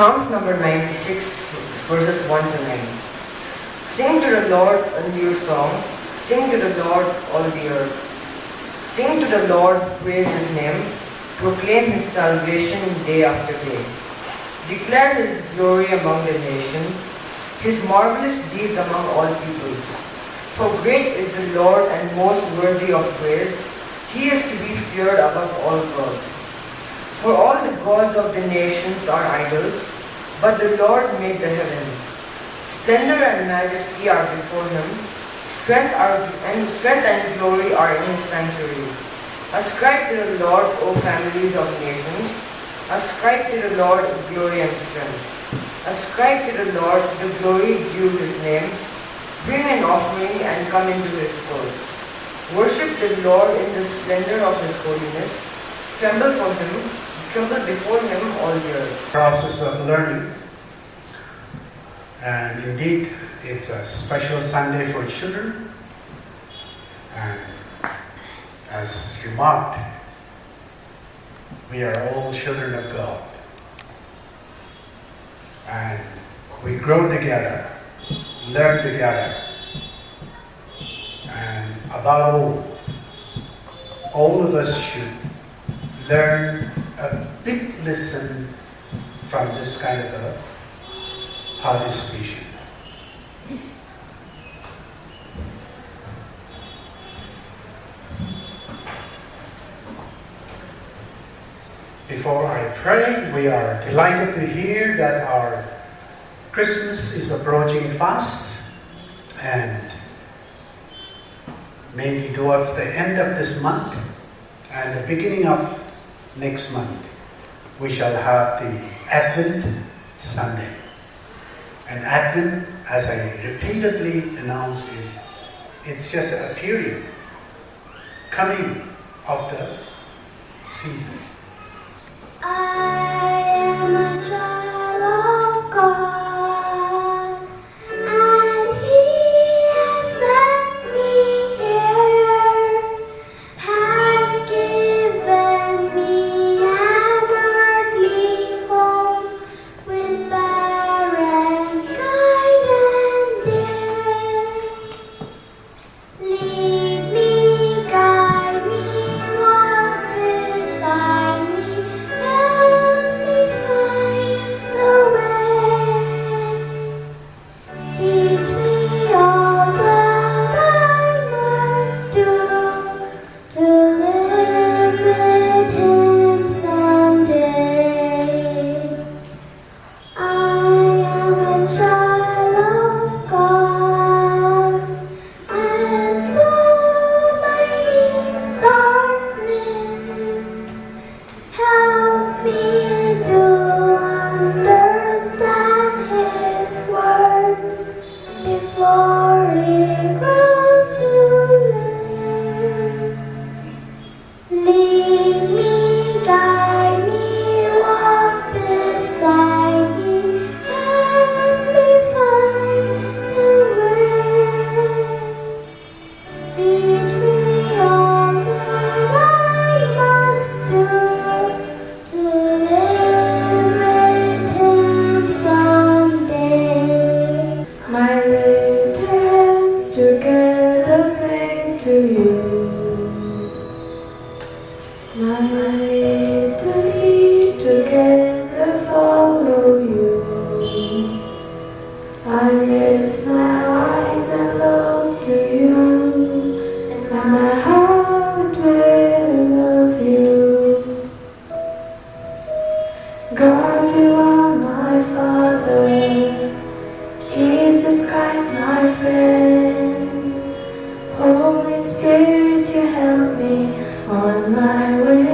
Psalms number 96, verses 1 to 9. Sing to the Lord a new song. Sing to the Lord, all the earth. Sing to the Lord, praise His name. Proclaim His salvation day after day. Declare His glory among the nations, His marvelous deeds among all peoples. For great is the Lord and most worthy of praise. He is to be feared above all gods. For all the gods of the nations are idols, but the Lord made the heavens. Splendor and majesty are before Him. Strength and glory are in His sanctuary. Ascribe to the Lord, O families of nations. Ascribe to the Lord glory and strength. Ascribe to the Lord the glory due His name. Bring an offering and come into His courts. Worship the Lord in the splendor of His holiness. Tremble before Him, all the earth. Process of learning, and indeed it's a special Sunday for children, and as remarked, we are all children of God, and we grow together, learn together, and above all of us should learn a big lesson from this kind of a participation. Before I pray, we are delighted to hear that our Christmas is approaching fast, and maybe towards the end of this month and the beginning of next month, we shall have the Advent Sunday. And Advent, as I repeatedly announce, it's just a period coming of the season. I am a child of God, and He has sent me here, has given me an earthly home with parents kind and dear. Lead me, guide me, walk beside me, help me find the way. Teach me all that I must do to live with Him someday. I am a child of God, and so my needs are written. Help me to understand His words before it grows too late. Lead me, guide me, walk beside me, help me find the way. Teach me all that I must do to live with Him someday. My little hands together pray to you. My little feet together follow you. I lift my eyes and look to you, and my heart will love you. God, you are my Father, Jesus Christ, my friend. Holy Spirit, you help me on my way.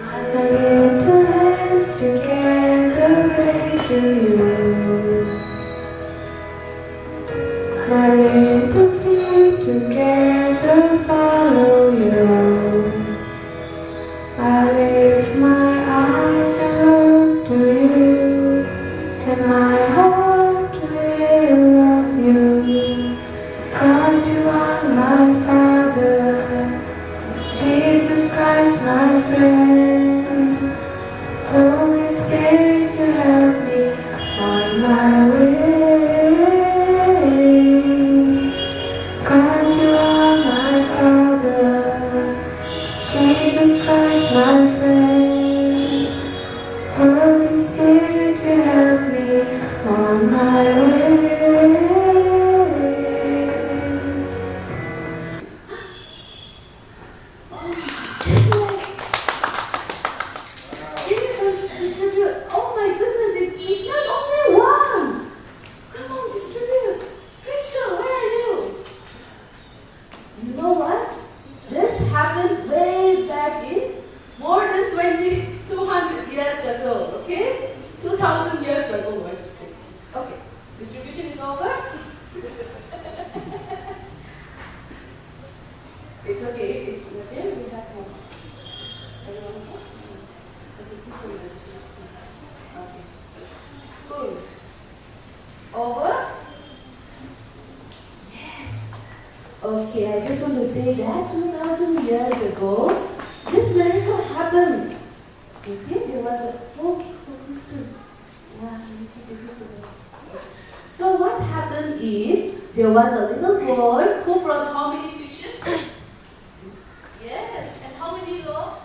My little hands together pray to you. My little feet together follow you. I lift my eyes and look to you, and my heart will love you. God, you are my Father, Christ, my friend. Holy Spirit, to help me on my way. God, you are my Father. Jesus Christ, my friend. Holy Spirit, to help me on my way. Oh my goodness, it's not only one. Come on, distribute. Crystal, where are you? You know what? This happened way back in more than 200 years ago, okay? 2,000 years ago, I should say. Okay, distribution is over. It's okay, it's okay, we have more. Everyone more? Okay. Cool. Over? Yes. Okay, I just want to say that 2,000 years ago, this miracle happened. Okay, there was a So what happened is, there was a little boy who brought how many fishes? Yes, and how many loaves?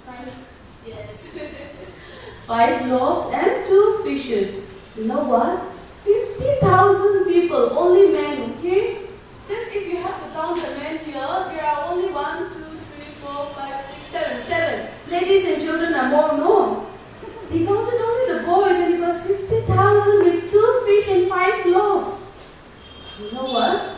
5. Yes. 5 loaves and 2 fishes. You know what? 50,000 people, only men, okay? Just if you have to count the men here, there are only 1, 2, 3, 4, 5, 6, 7, 7. Ladies and children are more known. They counted only the boys and it was 50,000 with 2 fish and 5 loaves. You know what?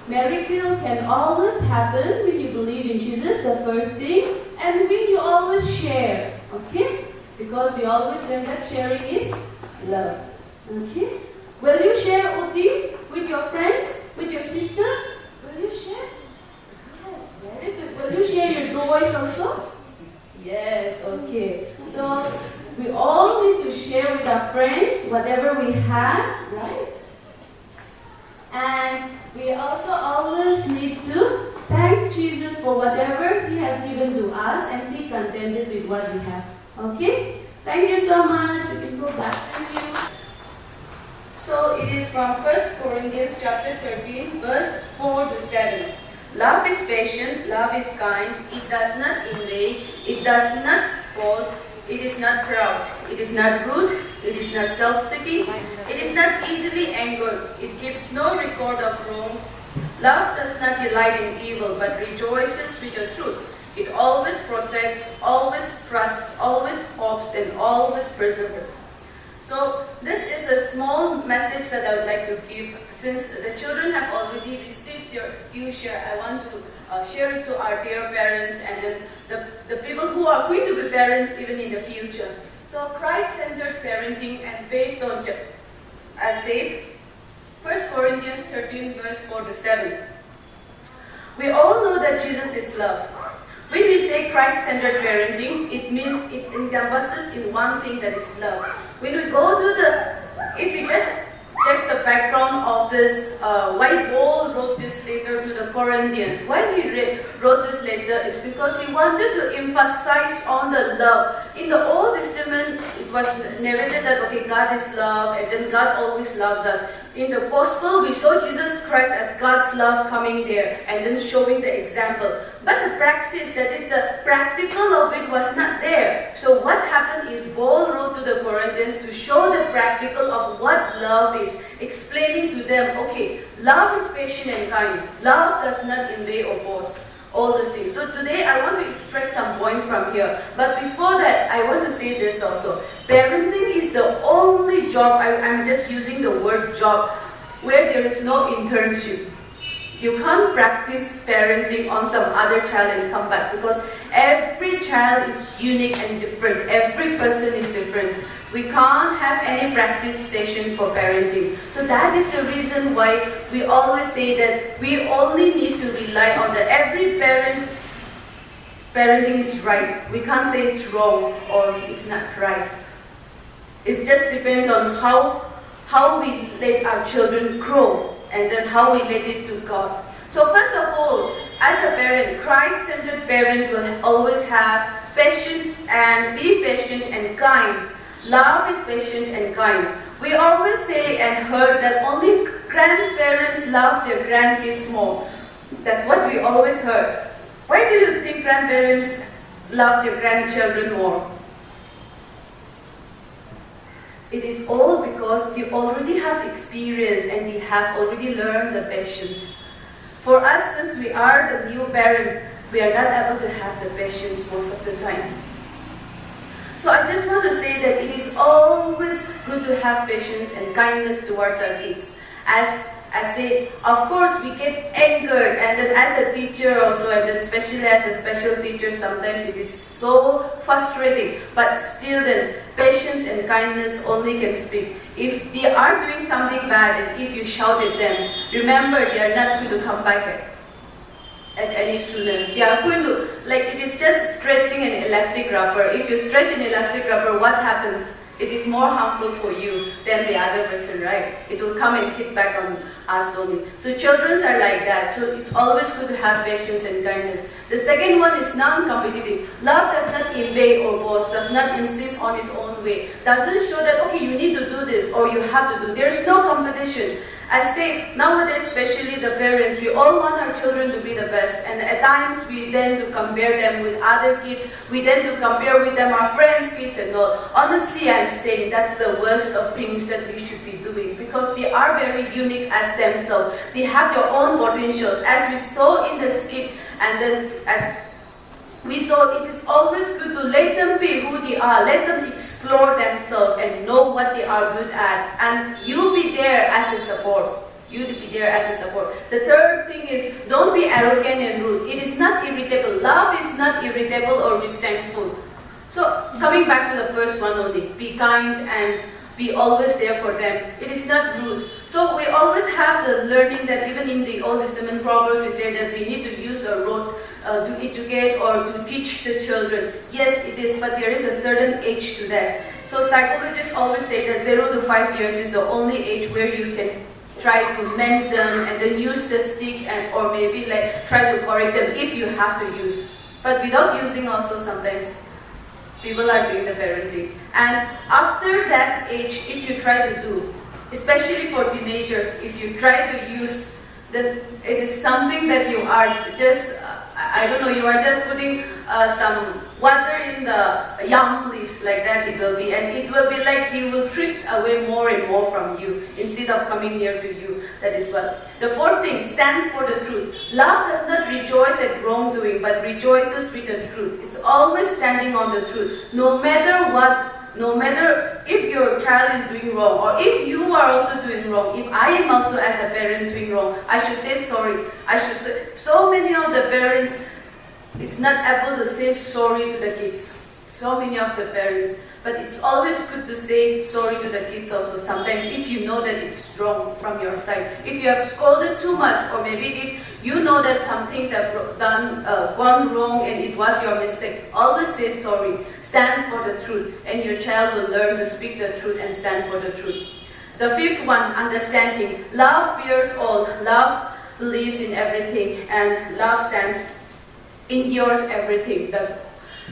Miracle can always happen when you believe in Jesus, the first thing, and when you always share, okay? Because we always learn that sharing is love, okay? Will you share Oti with your friends, with your sister? Will you share? Yes, very good. Will you share your joys also? Yes, okay. So, we all need to share with our friends whatever we have, right? And we also always need to thank Jesus for whatever He has given to us and be contented with what we have. Okay? Thank you so much. You can go back. Thank you. So it is from 1 Corinthians chapter 13, verse 4 to 7. Love is patient, love is kind, it does not envy, it does not boast, it is not proud, it is not rude, it is not self-seeking, it is not easily angered, it keeps no record of wrongs. Love does not delight in evil, but rejoices with the truth. It always protects, always trusts, always hopes, and always perseveres. So this is a small message that I would like to give. Since the children have already received your due share, I want to share it to our dear parents and then the people who are going to be parents even in the future. So Christ-centered parenting and based on, as said, 1 Corinthians 13 verse 4 to 7. We all know that Jesus is love. When we say Christ-centered parenting, it means it encompasses in one thing, that is love. When we go to if we just check the background of this, why Paul wrote this letter to the Corinthians. Why he wrote this letter is because he wanted to emphasize on the love. In the Old Testament, it was narrated that, okay, God is love, and then God always loves us. In the Gospel, we saw Jesus Christ as God's love coming there, and then showing the example. But the praxis, that is the practical of it, was not there. So what happened is Paul wrote to the Corinthians to show the practical of what love is, explaining to them, okay, love is patient and kind. Love does not envy or boast. All these things. So today I want to extract some points from here. But before that, I want to say this also. Parenting is the only job, I'm just using the word job, where there is no internship. You can't practice parenting on some other child and come back, because every child is unique and different. Every person is different. We can't have any practice session for parenting. So that is the reason why we always say that we only need to rely on that. Every parenting is right. We can't say it's wrong or it's not right. It just depends on how we let our children grow, and then how we let it to God. So first of all, as a parent, Christ-centered parent will always have patient and be patient and kind. Love is patient and kind. We always say and heard that only grandparents love their grandkids more. That's what we always heard. Why do you think grandparents love their grandchildren more? It is all because they already have experience and they have already learned the patience. For us, since we are the new parent, we are not able to have the patience most of the time. So I just want to say that it is always good to have patience and kindness towards our kids. As I said, of course we get angered, and then as a teacher also, and then especially as a special teacher, sometimes it is so frustrating. But still then, patience and kindness only can speak. If they are doing something bad and if you shout at them, remember they are not going to come back at any student. They are going to, like, it is just stretching an elastic rubber. If you stretch an elastic rubber, what happens? It is more harmful for you than the other person, right? It will come and hit back on us only. So children are like that. So it's always good to have patience and kindness. The second one is non-competitive. Love does not obey or boast, does not insist on its own way. Doesn't show that, okay, you need to do this or you have to do. There's no competition. I say, nowadays, especially the parents, we all want our children to be the best. And at times, we tend to compare them with other kids. We tend to compare with them our friends' kids and all. Honestly, I'm saying that's the worst of things that we should be doing. Because they are very unique as themselves. They have their own potentials. As we saw in the skit, and then as we saw, it is always good to let them be who they are. Let them explore themselves and know what they are good at. And you be there as a support. You be there as a support. The third thing is, don't be arrogant and rude. It is not irritable. Love is not irritable or resentful. So, coming back to the first one only, be kind and be always there for them. It is not rude. So we always have the learning that even in the Old Testament Proverbs, we say that we need to use a rod to educate or to teach the children. Yes, it is, but there is a certain age to that. So psychologists always say that 0 to 5 years is the only age where you can try to mend them and then use the stick and or maybe like try to correct them if you have to use. But without using also sometimes people are doing the parenting. And after that age, if you try to do, especially for teenagers, if you try to use, that it is something that you are just, I don't know, you are just putting some water in the yam leaves, like that it will be. And it will be like he will drift away more and more from you instead of coming near to you. That is what. The fourth thing stands for the truth. Love does not rejoice at wrongdoing, but rejoices with the truth. It's always standing on the truth. No matter what, no matter if your child is doing wrong or if you are also doing wrong, if I am also as a parent doing wrong, I should say sorry. I should say, so many of the parents, it's not able to say sorry to the kids. So many of the parents. But it's always good to say sorry to the kids also sometimes if you know that it's wrong from your side. If you have scolded too much, or maybe if you know that some things have gone wrong and it was your mistake, always say sorry. Stand for the truth, and your child will learn to speak the truth and stand for the truth. The fifth one, understanding. Love bears all. Love believes in everything, and love endures everything.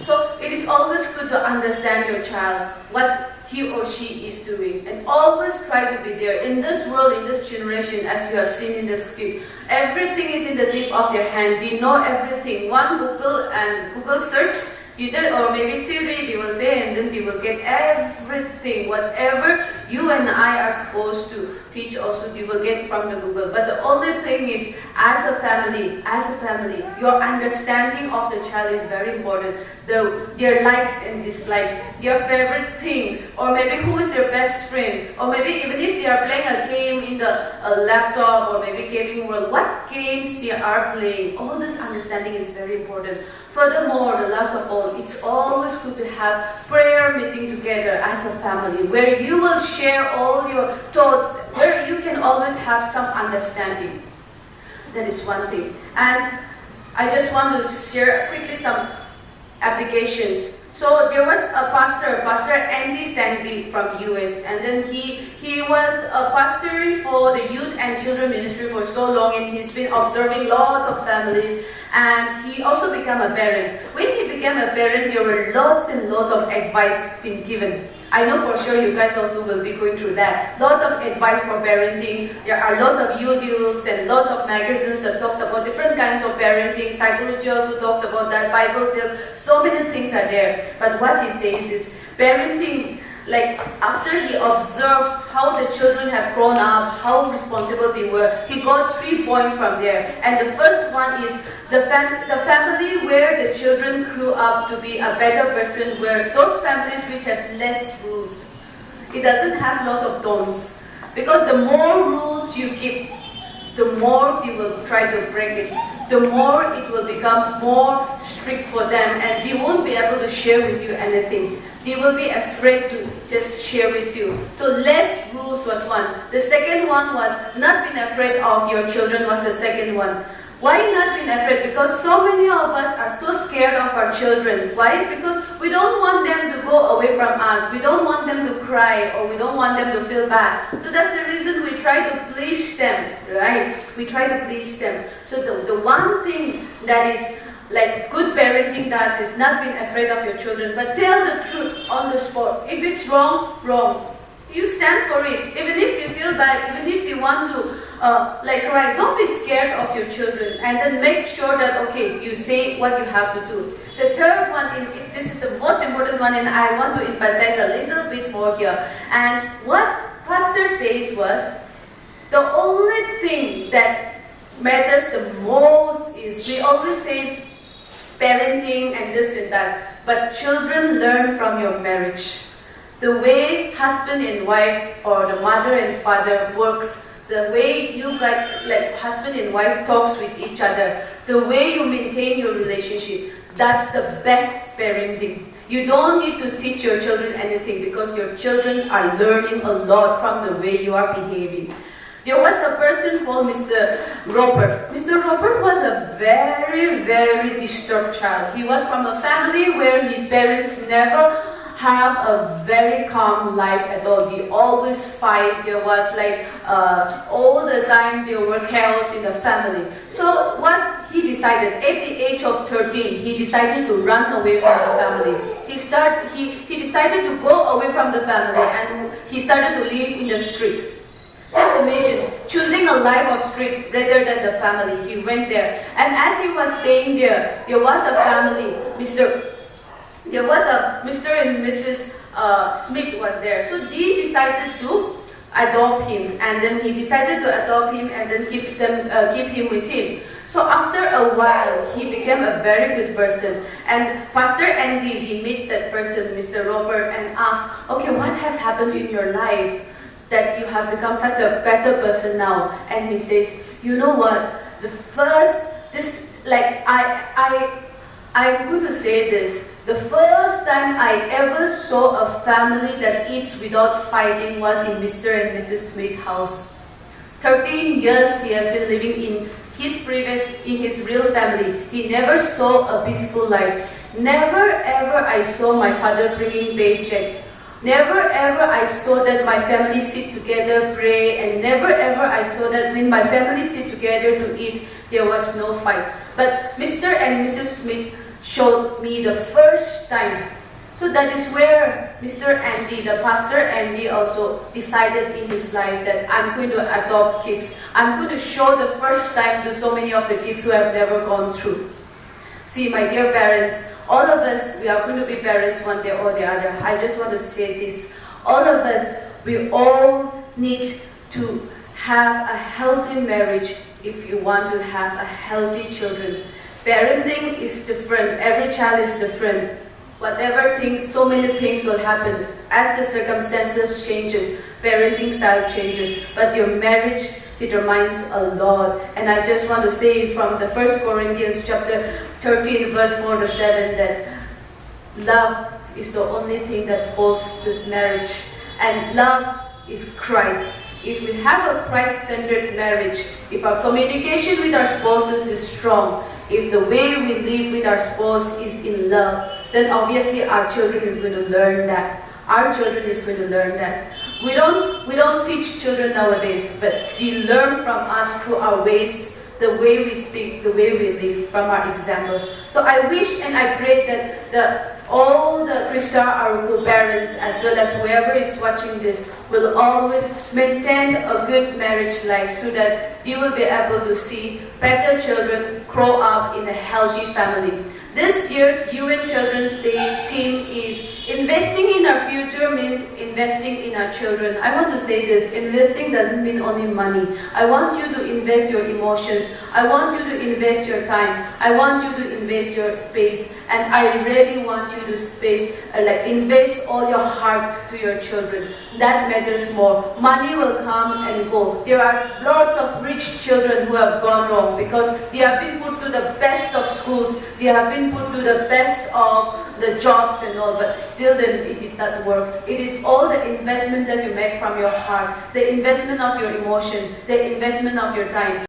So it is always good to understand your child, what he or she is doing, and always try to be there. In this world, in this generation, as you have seen in the skit, everything is in the tip of their hand. They know everything. One Google search, you did, or maybe Siri, they will say, and then they will get everything. Whatever you and I are supposed to teach also, they will get from the Google. But the only thing is, as a family, your understanding of the child is very important. Their likes and dislikes, their favorite things, or maybe who is their best friend, or maybe even if they are playing a game in the laptop or maybe gaming world, what games they are playing. All this understanding is very important. Furthermore, the last of all, it's always good to have prayer meeting together as a family, where you will share all your thoughts, where you can always have some understanding. That is one thing. And I just want to share quickly some applications. So there was a pastor, Pastor Andy Stanley from US, and then he was pastoring for the youth and children ministry for so long, and he's been observing lots of families, and he also became a parent. When he became a parent, there were lots and lots of advice being given. I know for sure you guys also will be going through that. Lots of advice for parenting. There are lots of YouTubes and lots of magazines that talks about different kinds of parenting. Psychology also talks about that. Bible tells, so many things are there. But what he says is parenting, like after he observed how the children have grown up, how responsible they were, he got 3 points from there. And the first one is the family where the children grew up to be a better person, where those families which have less rules. It doesn't have lots of don'ts. Because the more rules you keep, the more they will try to break it. The more it will become more strict for them, and they won't be able to share with you anything. They will be afraid to just share with you. So less rules was one. The second one was not being afraid of your children was the second one. Why not being afraid? Because so many of us are so scared of our children. Why? Because we don't want them to go away from us. We don't want them to cry, or we don't want them to feel bad. So that's the reason we try to please them, right? We try to please them. So the one thing that is like good parenting does is not being afraid of your children, but tell the truth on the spot. If it's wrong, wrong. You stand for it. Even if they feel bad, even if they want to cry, don't be scared of your children, and then make sure that, okay, you say what you have to do. The third one, this is the most important one, and I want to emphasize a little bit more here. And what Pastor says was, the only thing that matters the most is, we always say parenting and this and that, but children learn from your marriage. The way husband and wife, or the mother and father works, the way you guys, like husband and wife talks with each other, the way you maintain your relationship, that's the best parenting. You don't need to teach your children anything, because your children are learning a lot from the way you are behaving. There was a person called Mr. Robert. Mr. Robert was a very, very disturbed child. He was from a family where his parents never have a very calm life at all. They always fight. There was like all the time there were chaos in the family. So what he decided, at the age of 13, he decided to run away from the family. He decided to go away from the family, and he started to live in the street. Just imagine, choosing a life of street rather than the family. He went there, and as he was staying there, there was a family, Mr. and Mrs. Smith was there. So they decided to adopt him, and then he decided to adopt him and then keep him with him. So after a while, he became a very good person. And Pastor Andy, he met that person, Mr. Robert, and asked, okay, what has happened in your life that you have become such a better person now? And he said, you know what, I'm going to say this, the first time I ever saw a family that eats without fighting was in Mr. and Mrs. Smith's house. 13 years he has been living in his real family. He never saw a peaceful life. Never ever I saw my father bringing paycheck. Never ever I saw that my family sit together, pray, and never ever I saw that when my family sit together to eat, there was no fight. But Mr. and Mrs. Smith showed me the first time. So that is where Mr. Andy, the Pastor Andy, also decided in his life that I'm going to adopt kids. I'm going to show the first time to so many of the kids who have never gone through. See, my dear parents, all of us, we are going to be parents one day or the other. I just want to say this. All of us, we all need to have a healthy marriage if you want to have a healthy children. Parenting is different. Every child is different. Whatever things, so many things will happen. As the circumstances changes, parenting style changes, but your marriage determines a lot. And I just want to say from the 1 Corinthians chapter 13 verse 4 to 7 that love is the only thing that holds this marriage. And love is Christ. If we have a Christ-centered marriage, if our communication with our spouses is strong, if the way we live with our spouse is in love, then obviously our children is going to learn that. Our children is going to learn that. We don't teach children nowadays, but they learn from us through our ways, the way we speak, the way we live, from our examples. So I wish and I pray that all the Krista Aruku parents, as well as whoever is watching this, will always maintain a good marriage life so that you will be able to see better children grow up in a healthy family. This year's UN Children's Day theme is investing in our future means investing in our children. I want to say this, investing doesn't mean only money. I want you to invest your emotions. I want you to invest your time. I want you to invest your space. And I really want you to invest all your heart to your children. That matters more. Money will come and go. There are lots of rich children who have gone wrong because they have been put to the best of schools. They have been put to the best of the jobs and all, but still then it did not work. It is all the investment that you make from your heart, the investment of your emotion, the investment of your time.